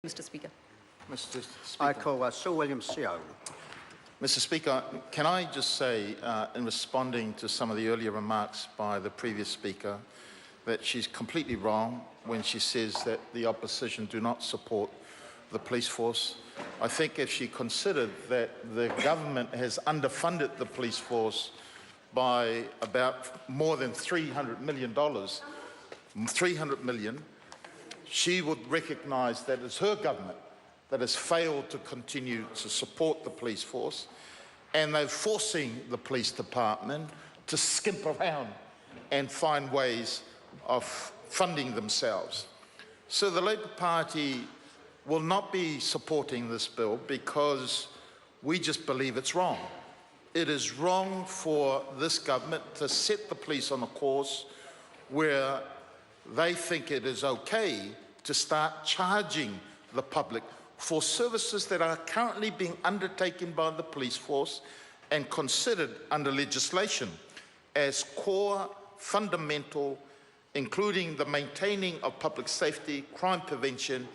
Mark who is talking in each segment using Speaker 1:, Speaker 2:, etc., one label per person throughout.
Speaker 1: Mr. Speaker.
Speaker 2: Mr. Speaker.
Speaker 3: I call Sir William Seo.
Speaker 2: Mr. Speaker, can I just say, in responding to some of the earlier remarks by the previous speaker, that she's completely wrong when she says that the opposition do not support the police force. I think if she considered that the government has underfunded the police force by about more than $300 million, 300 million, she would recognise that it's her government that has failed to continue to support the police force, and they're forcing the police department to skimp around and find ways of funding themselves. So the Labour Party will not be supporting this bill because we just believe it's wrong. It is wrong for this government to set the police on a course where they think it is okay to start charging the public for services that are currently being undertaken by the police force and considered under legislation as core, fundamental, including the maintaining of public safety, crime prevention,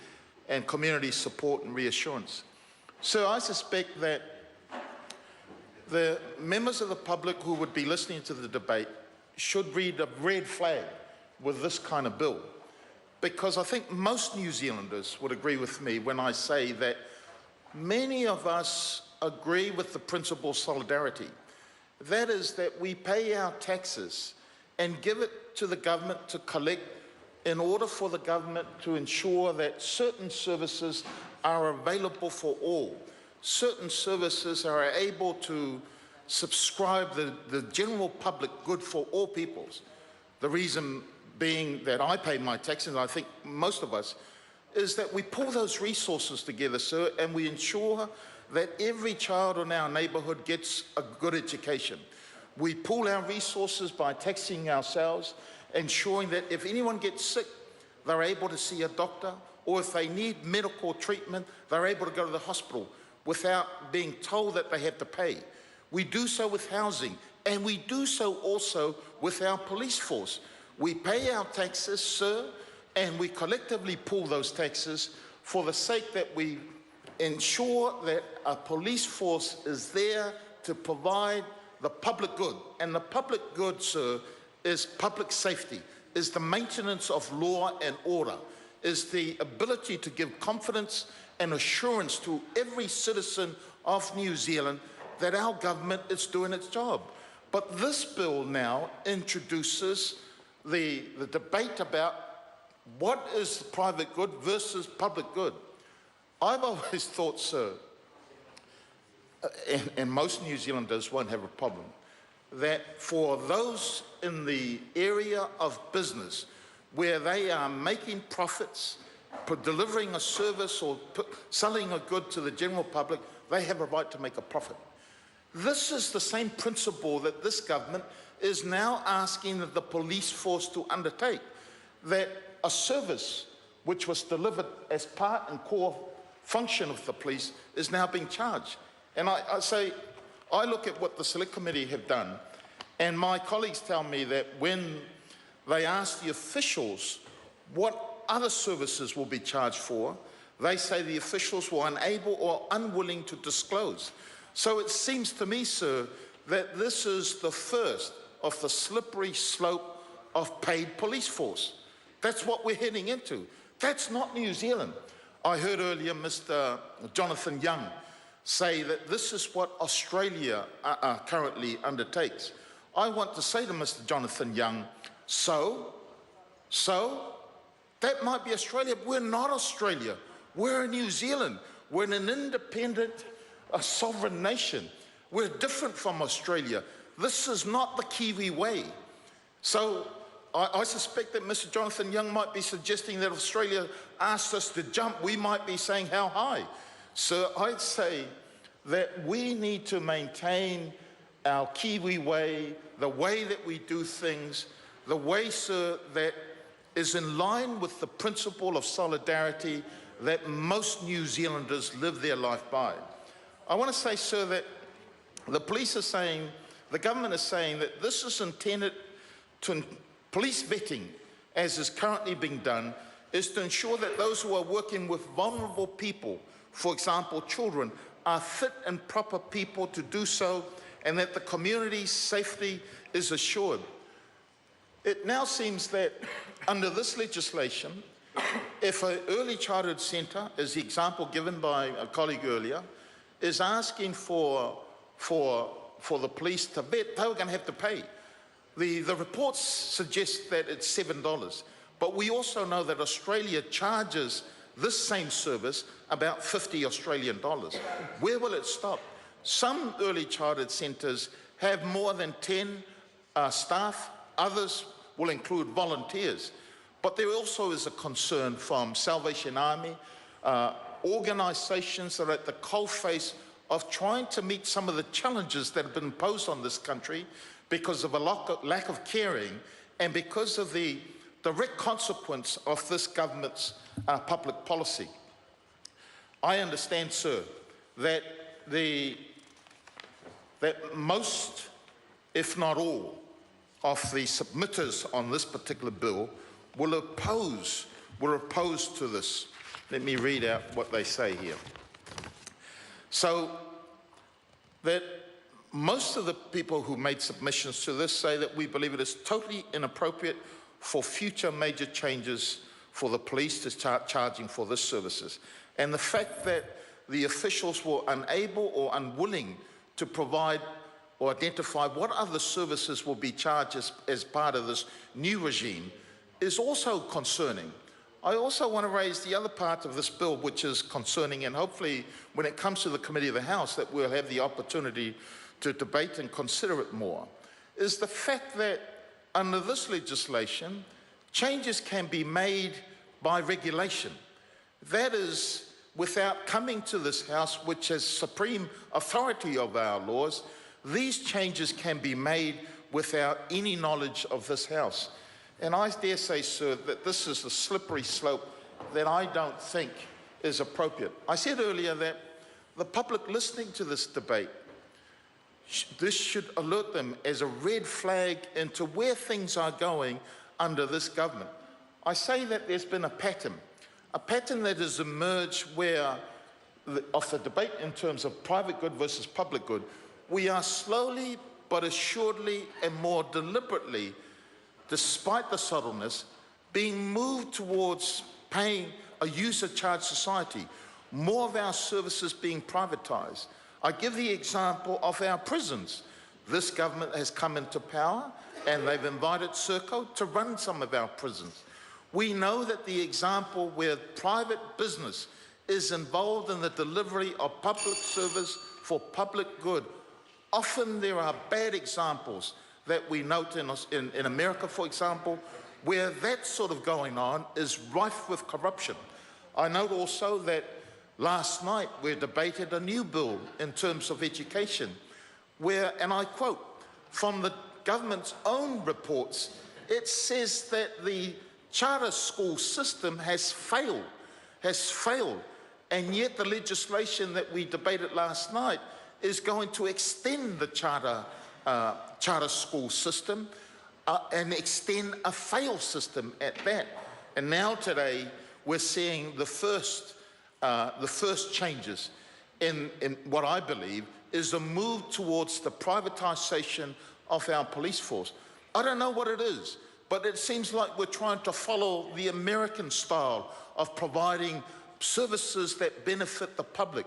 Speaker 2: and community support and reassurance. So I suspect that the members of the public who would be listening to the debate should read a red flag with this kind of bill, because I think most New Zealanders would agree with me when I say that many of us agree with the principle of solidarity. That is that we pay our taxes and give it to the government to collect in order for the government to ensure that certain services are available for all. Certain services are able to subscribe the general public good for all peoples. The reason being that I pay my taxes, and I think most of us, is that we pull those resources together, sir, and we ensure that every child in our neighbourhood gets a good education. We pool our resources by taxing ourselves, ensuring that if anyone gets sick, they're able to see a doctor, or if they need medical treatment, they're able to go to the hospital without being told that they have to pay. We do so with housing, and we do so also with our police force. We pay our taxes, sir, and we collectively pool those taxes for the sake that we ensure that a police force is there to provide the public good. And the public good, sir, is public safety, is the maintenance of law and order, is the ability to give confidence and assurance to every citizen of New Zealand that our government is doing its job. But this bill now introduces the debate about what is private good versus public good. I've always thought, sir, and most New Zealanders won't have a problem, that for those in the area of business where they are making profits, delivering a service or selling a good to the general public, they have a right to make a profit. This is the same principle that this government is now asking the police force to undertake, that a service which was delivered as part and core function of the police is now being charged. And I look at what the Select Committee have done, and my colleagues tell me that when they ask the officials what other services will be charged for, they say the officials were unable or unwilling to disclose. So it seems to me, sir, that this is the first of the slippery slope of paid police force. That's what we're heading into. That's not New Zealand. I heard earlier Mr. Jonathan Young say that this is what Australia currently undertakes. I want to say to Mr. Jonathan Young, so that might be Australia. We're not Australia. We're New Zealand. We're an independent, sovereign nation. We're different from Australia. This is not the Kiwi way. So I suspect that Mr. Jonathan Young might be suggesting that if Australia asked us to jump, we might be saying how high. So I'd say that we need to maintain our Kiwi way, the way that we do things, the way, sir, that is in line with the principle of solidarity that most New Zealanders live their life by. I want to say, sir, that the police are saying, the government is saying that this is intended to, police vetting, as is currently being done, is to ensure that those who are working with vulnerable people, for example, children, are fit and proper people to do so, and that the community's safety is assured. It now seems that under this legislation, if an early childhood centre, as the example given by a colleague earlier, is asking for the police to bet, they were going to have to pay. The reports suggest that it's $7, but we also know that Australia charges this same service about $50 Australian. Where will it stop? Some early childhood centres have more than 10 staff, others will include volunteers. But there also is a concern from Salvation Army, organisations that are at the coalface of trying to meet some of the challenges that have been imposed on this country because of a lack of caring and because of the direct consequence of this government's public policy. I understand, sir, that most, if not all, of the submitters on this particular bill will oppose to this. Let me read out what they say here. So that most of the people who made submissions to this say that we believe it is totally inappropriate for future major changes for the police to start charging for this services. And the fact that the officials were unable or unwilling to provide or identify what other services will be charged as part of this new regime is also concerning. I also want to raise the other part of this bill which is concerning, and hopefully when it comes to the Committee of the House that we'll have the opportunity to debate and consider it more, is the fact that under this legislation, changes can be made by regulation. That is, without coming to this House, which has supreme authority of our laws, these changes can be made without any knowledge of this House. And I dare say, sir, that this is a slippery slope that I don't think is appropriate. I said earlier that the public listening to this debate, this should alert them as a red flag into where things are going under this government. I say that there's been a pattern that has emerged where, of the debate in terms of private good versus public good, we are slowly but assuredly and more deliberately, despite the subtleness, being moved towards paying a user-charge society, more of our services being privatised. I give the example of our prisons. This government has come into power and they've invited Serco to run some of our prisons. We know that the example where private business is involved in the delivery of public service for public good. Often there are bad examples that we note in America, for example, where that sort of going on is rife with corruption. I note also that last night we debated a new bill in terms of education where, and I quote, from the government's own reports, it says that the charter school system has failed, and yet the legislation that we debated last night is going to extend the charter school system and extend a failed system at that. And now today we're seeing the first changes in what I believe is a move towards the privatisation of our police force. I don't know what it is, but it seems like we're trying to follow the American style of providing services that benefit the public.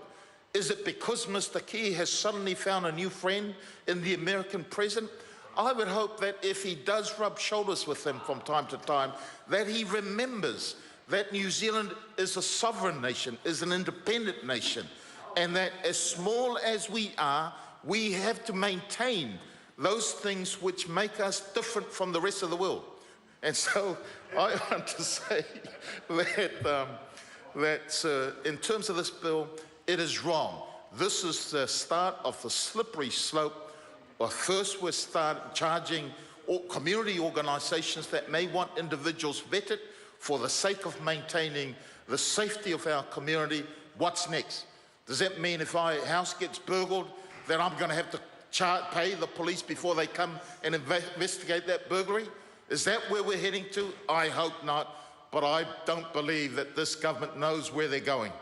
Speaker 2: Is it because Mr. Key has suddenly found a new friend in the American president? I would hope that if he does rub shoulders with him from time to time, that he remembers that New Zealand is a sovereign nation, is an independent nation, and that as small as we are, we have to maintain those things which make us different from the rest of the world. And so I want to say that in terms of this bill, it is wrong. This is the start of the slippery slope. Well, first we'll start charging community organisations that may want individuals vetted for the sake of maintaining the safety of our community. What's next? Does that mean if my house gets burgled, that I'm going to have to pay the police before they come and investigate that burglary? Is that where we're heading to? I hope not. but I don't believe that this government knows where they're going.